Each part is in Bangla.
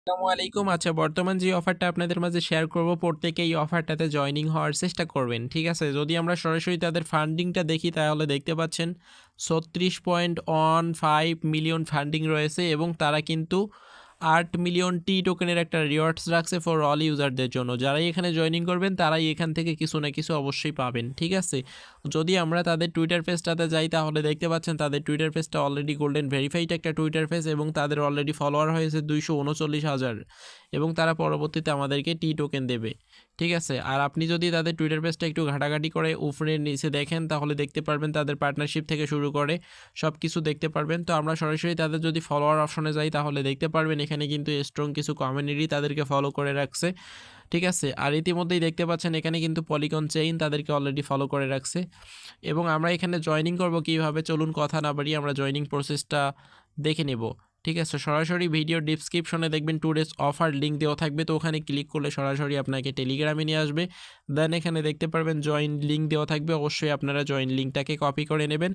আসসালামু আলাইকুম। আচ্ছা, বর্তমান যে অফারটা আপনাদের মাঝে শেয়ার করব, প্রত্যেকে এই অফারটাতে জয়েনিং হওয়ার চেষ্টা করবেন। ঠিক আছে? যদি আমরা সরাসরি তাদের ফান্ডিংটা দেখি তাহলে দেখতে পাচ্ছেন 36.15 মিলিয়ন ফান্ডিং রয়েছে এবং তারা কিন্তু 8 মিলিয়ন টি টোকেনের একটা রিওয়ার্ডস রাখছে ফর অল ইউজারদের জন্য। যারাই এখানে জয়েনিং করবেন তারাই এখান থেকে কিছু না কিছু অবশ্যই পাবেন। ঠিক আছে? যদি আমরা তাদের টুইটার পেজটাতে যাই তাহলে দেখতে পাচ্ছেন তাদের টুইটার পেজটা অলরেডি গোল্ডেন ভেরিফাইড একটা টুইটার পেজ এবং তাদের অলরেডি ফলোয়ার হয়েছে 239,000 এবং তারা পরবর্তীতে আমাদেরকে টি টোকেন দেবে। ঠিক আছে? আর আপনি যদি তাদের টুইটার পেজটা একটু ঘাটাঘাটি করে উপরের নিচে দেখেন তাহলে দেখতে পারবেন তাদের পার্টনারশিপ থেকে শুরু করে সব কিছু দেখতে পারবেন। তো আমরা সরাসরি তাদের যদি ফলোয়ার অপশনে যাই তাহলে দেখতে পারবেন এখানে কিন্তু স্ট্রং কিছু কমিউনিটি তাদেরকে ফলো করে রাখছে। ঠিক আছে? আর ইতিমধ্যেই দেখতে পাচ্ছেন এখানে কিন্তু পলিগন চেইন তাদেরকে অলরেডি ফলো করে রাখছে এবং আমরা এখানে জয়েনিং করব কিভাবে, চলুন কথা না বাড়িয়ে আমরা জয়েনিং প্রসেসটা দেখে নেব। ঠিক আছে? সরাসরি ভিডিও ডিসক্রিপশনে দেখবেন টুডেস অফার লিঙ্ক দেওয়া থাকবে, তো ওখানে ক্লিক করলে সরাসরি আপনাকে টেলিগ্রামে নিয়ে আসবে। দেন এখানে দেখতে পারবেন জয়েন লিঙ্ক দেওয়া থাকবে, অবশ্যই আপনারা জয়েন লিঙ্কটাকে কপি করে নেবেন।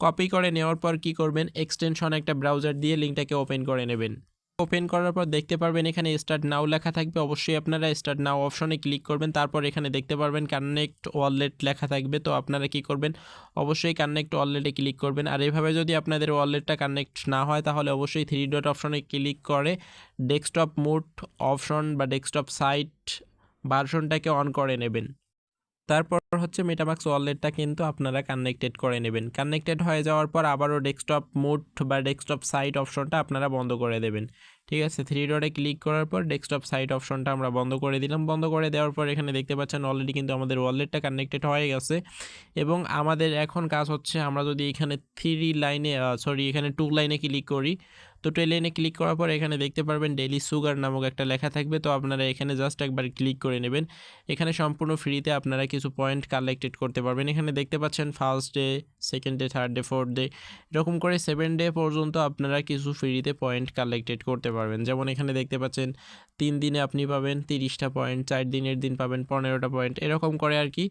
কপি করে নেওয়ার পর কি করবেন, এক্সটেনশন একটা ব্রাউজার দিয়ে লিঙ্কটাকে ওপেন করে নেবেন। ওপেন করার পর দেখতে পারবেন এখানে স্টার্ট নাও লেখা থাকবে, অবশ্যই আপনারা স্টার্ট নাও অপশনে ক্লিক করবেন। তারপর এখানে দেখতে পারবেন কানেক্ট ওয়ালেট লেখা থাকবে, তো আপনারা কি করবেন, অবশ্যই কানেক্ট ওয়ালেটে ক্লিক করবেন। আর এভাবে যদি আপনাদের ওয়ালেটটা কানেক্ট না হয় তাহলে অবশ্যই থ্রি ডট অপশনে ক্লিক করে ডেস্কটপ মোড অপশন বা ডেস্কটপ সাইট ভার্সনটাকে অন করে নেবেন। তারপর হচ্ছে মেটামাক্স ওয়ালেটটা কিন্তু আপনারা কানেক্টেড করে নেবেন। কানেক্টেড হয়ে যাওয়ার পর আবারও ডেস্কটপ মোড বা ডেস্কটপ সাইট অপশনটা আপনারা বন্ধ করে দেবেন। ঠিক আছে? থ্রি ডটে ক্লিক করার পর ডেস্কটপ সাইট অপশনটা আমরা বন্ধ করে দিলাম। বন্ধ করে দেওয়ার পর এখানে দেখতে পাচ্ছেন অলরেডি কিন্তু আমাদের ওয়ালেটটা কানেক্টেড হয়ে গেছে এবং আমাদের এখন কাজ হচ্ছে আমরা যদি এখানে এখানে টু লাইনে ক্লিক করি, তো টু লাইনে ক্লিক করার পর এখানে দেখতে পারবেন ডেইলি সুগার নামক একটা লেখা থাকবে, তো আপনারা এখানে জাস্ট একবার ক্লিক করে নেবেন। এখানে সম্পূর্ণ ফ্রিতে আপনারা কিছু পয়েন্ট কালেক্টেড করতে পারবেন। এখানে দেখতে পাচ্ছেন first day, second day, third day, fourth day, এরকম করে 7 ডে পর্যন্ত আপনারা কিছু ফ্রিতে পয়েন্ট কালেক্টেড করতে পারবেন। যেমন এখানে দেখতে পাচ্ছেন 3 দিনে আপনি পাবেন 30টা পয়েন্ট, 4 দিনের দিন পাবেন 15টা পয়েন্ট, এরকম করে আর কি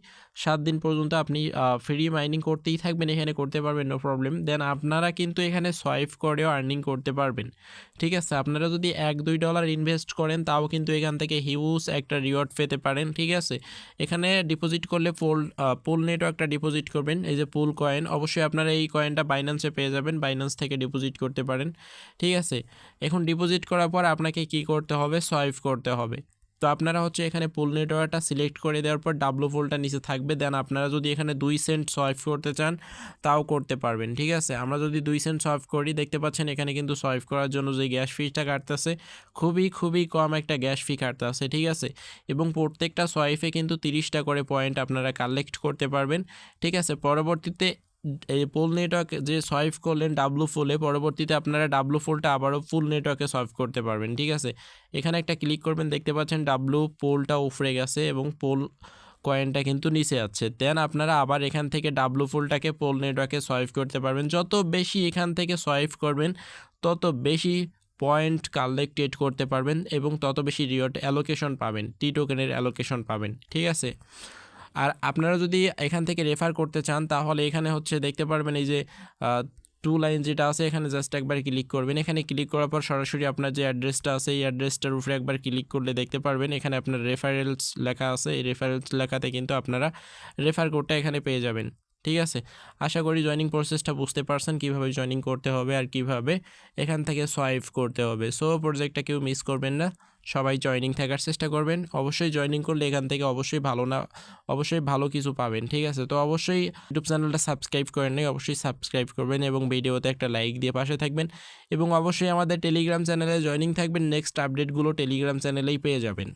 7 দিন পর্যন্ত আপনি ফ্রি মাইনিং করতেই থাকবেন, এখানে করতে পারবেন, নো প্রবলেম। দেন আপনারা কিন্তু এখানে সোয়াইপ করেও আর্নিং করতে পারবেন। ঠিক আছে? আপনারা যদি $1-2 ইনভেস্ট করেন তাও কিন্তু এখান থেকে হিউজ একটা রিওয়ার্ড পেতে পারেন। ঠিক আছে? এখানে ডিপোজিট করলে পুল নেটওয়ার্কটা ডিপোজিট করবেন, এই যে পুল কয়েন, অবশ্যই আপনারা এই কয়েনটা বাইন্যান্সে পেয়ে যাবেন, বাইন্যান্স থেকে ডিপোজিট করতে পারেন। ঠিক আছে? এখন ডিপোজিট করার পর আপনাকে কি করতে হবে, সোয়াইপ করতে হবে। তো আপনারা হচ্ছে এখানে পুল নেটওয়ার্কটা সিলেক্ট করে দেওয়ার পর ডাব্লু পুলটা নিচে থাকবে। দেন আপনারা যদি এখানে 2 সেন্ট সোয়াইপ করতে চান তাও করতে পারবেন। ঠিক আছে? আমরা যদি 2 সেন্ট সোয়াইপ করি, দেখতে পাচ্ছেন এখানে কিন্তু সোয়াইপ করার জন্য যে গ্যাস ফিটা কাটতেছে খুবই কম একটা গ্যাস ফি কাটতেছে। ঠিক আছে? এবং প্রত্যেকটা সোয়াইপে কিন্তু 30টা করে পয়েন্ট আপনারা কালেক্ট করতে পারবেন। ঠিক আছে? পরবর্তীতে এই পুল নেটওয়ার্ক যে সোয়াইপ করলেন ডাব্লু ফুলে, পরবর্তীতে আপনারা ডাব্লু ফুলটা আবারও ফুল নেটওয়ার্কে সোয়াইপ করতে পারবেন। ঠিক আছে? এখানে একটা ক্লিক করবেন, দেখতে পাচ্ছেন ডাব্লু পোলটা উপরে গেছে এবং পোল কয়েনটা কিন্তু নিচে আছে। দেন আপনারা আবার এখান থেকে ডাব্লু ফুলটাকে পোল নেটওয়ার্কে সোয়াইপ করতে পারবেন। যত বেশি এখান থেকে সোয়াইপ করবেন তত বেশি পয়েন্ট কালেক্টেড করতে পারবেন এবং তত বেশি রিওয়ার্ড অ্যালোকেশন পাবেন, টি টোকেনের অ্যালোকেশন পাবেন। ঠিক আছে? আর আপনারা যদি এখান থেকে রেফার করতে চান তাহলে এখানে হচ্ছে দেখতে পারবেন এই যে টু লাইন যেটা আছে, এখানে জাস্ট একবার ক্লিক করবেন। এখানে ক্লিক করার পর সরাসরি আপনার যে অ্যাড্রেসটা আছে এই অ্যাড্রেসটার উপরে একবার ক্লিক করলে দেখতে পারবেন এখানে আপনার রেফারেলস লেখা আছে, এই রেফারেলস লেখাতে কিন্তু আপনারা রেফার কোডটা এখানে পেয়ে যাবেন। ঠিক আছে? আশা করি জয়েনিং প্রসেসটা বুঝতে পারছেন কীভাবে জয়েনিং করতে হবে আর কিভাবে এখান থেকে সোয়াইপ করতে হবে। সো প্রজেক্টটা কেউ মিস করবেন না, সবাই জয়েনিং থাকার চেষ্টা করবেন। অবশ্যই জয়েনিং করলে এখান থেকে অবশ্যই ভালো কিছু পাবেন। ঠিক আছে? তো অবশ্যই ইউটিউব চ্যানেলটা সাবস্ক্রাইব করেন নাই, অবশ্যই সাবস্ক্রাইব করবেন এবং ভিডিওতে একটা লাইক দিয়ে পাশে থাকবেন এবং অবশ্যই আমাদের টেলিগ্রাম চ্যানেলে জয়েনিং থাকবেন, নেক্সট আপডেটগুলো টেলিগ্রাম চ্যানেলেই পেয়ে যাবেন।